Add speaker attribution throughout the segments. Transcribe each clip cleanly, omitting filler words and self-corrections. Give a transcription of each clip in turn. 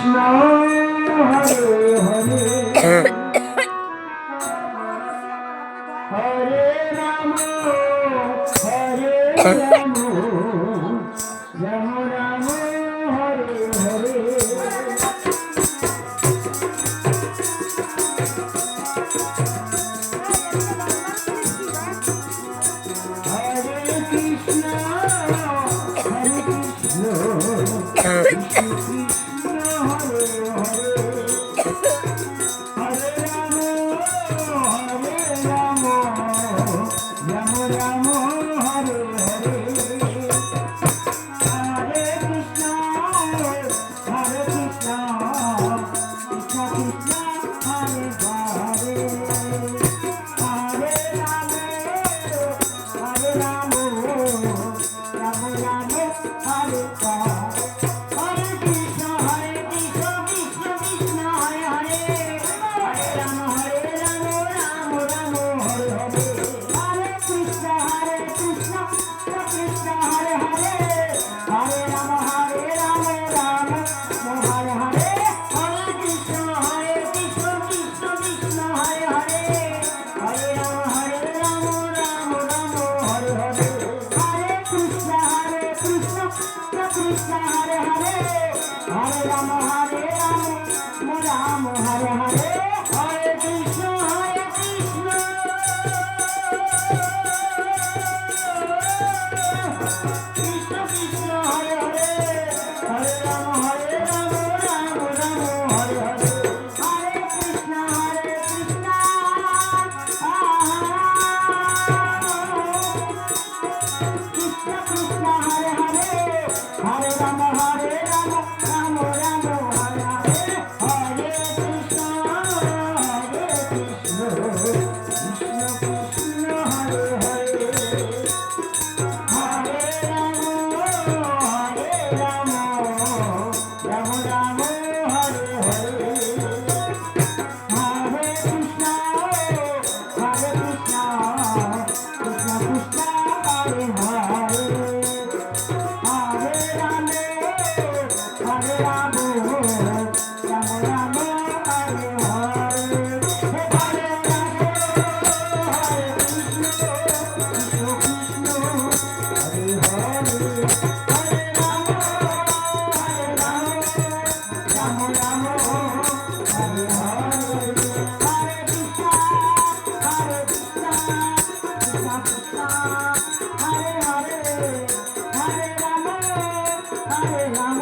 Speaker 1: কৃষ্ণ হরে হরে হরে রাম হরে রাম রাম রাম হরে হরে হরে কৃষ্ণ হরে কৃষ্ণ কৃষ্ণ কৃষ্ণ হরে হরে হরে রাম রাম রাম হরে হরে হরে কৃষ্ণ কৃষ্ণ কৃষ্ণ হরে হরে হরে রাম রাম রাম রাম হরে হরে কৃষ্ণ কৃষ্ণ কৃষ্ণ হরে হরে হরে রাম রাম রাম হরে হরে হরে কৃষ্ণ কৃষ্ণ কৃষ্ণ হরে হরে হরে রাম রাম হরে হরে হরে কৃষ্ণ কৃষ্ণ কৃষ্ণ হরে হরে হরে রাম রাম হরে হরে হরে কৃষ্ণ কৃষ্ণ কৃষ্ণ হরে হরে হরে রাম রাম হরে হরে হরে কৃষ্ণ কৃষ্ণ কৃষ্ণ হরে হরে হরে রাম রাম রাম হরে হরে হরে কৃষ্ণ কৃষ্ণ কৃষ্ণ হরে হরে হরে রাম রাম রাম হরে হরে হরে কৃষ্ণ কৃষ্ণ কৃষ্ণ হরে হরে হরে রাম রাম রাম হরে হরে হরে কৃষ্ণ কৃষ্ণ কৃষ্ণ হরে হরে হরে রাম রাম রাম রাম হরে হরে হরে রাম হরে কৃষ্ণ কৃষ্ণ কৃষ্ণ হরে হরে হরে রাম রাম রাম হরে হরে হরে কৃষ্ণ কৃষ্ণ কৃষ্ণ হরে হরে হরে রাম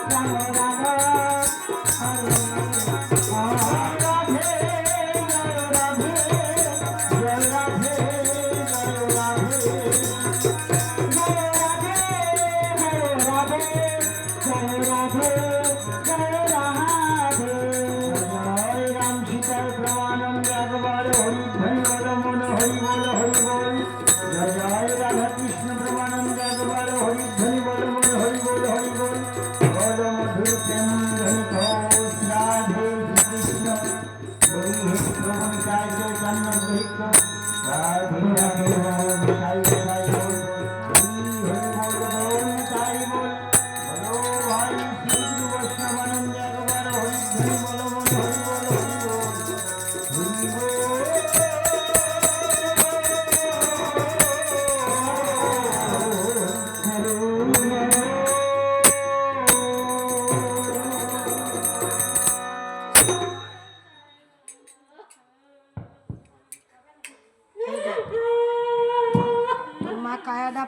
Speaker 1: রাম রাম হরে রাধে রাধে জয় রাধে জয় রাধে জয় রাধে জয় রাধে জয় রাধে জয় রাম সীতার প্রমানন্দ একবার হরি ধ্বনি বল মন হরি বল হরি বল জয় জয় রাধা কৃষ্ণ প্রমানন্দ একবার হরি ধ্বনি বল মন হরি বল হরি বল বল মধুর প্রেম ধ্বনি ঘোষ রাধে কৃষ্ণ হরি হে প্রভু জয় জয় জন্ম কৃষ্ণ রাধে রাধে রাধে সাই সাই বল হরি বল তাই বল বলো ভাই শ্রী বৈষ্ণবানন্দ একবার হরি ধ্বনি বল মন হরি বল হরি বল হরি
Speaker 2: মা কায়াদা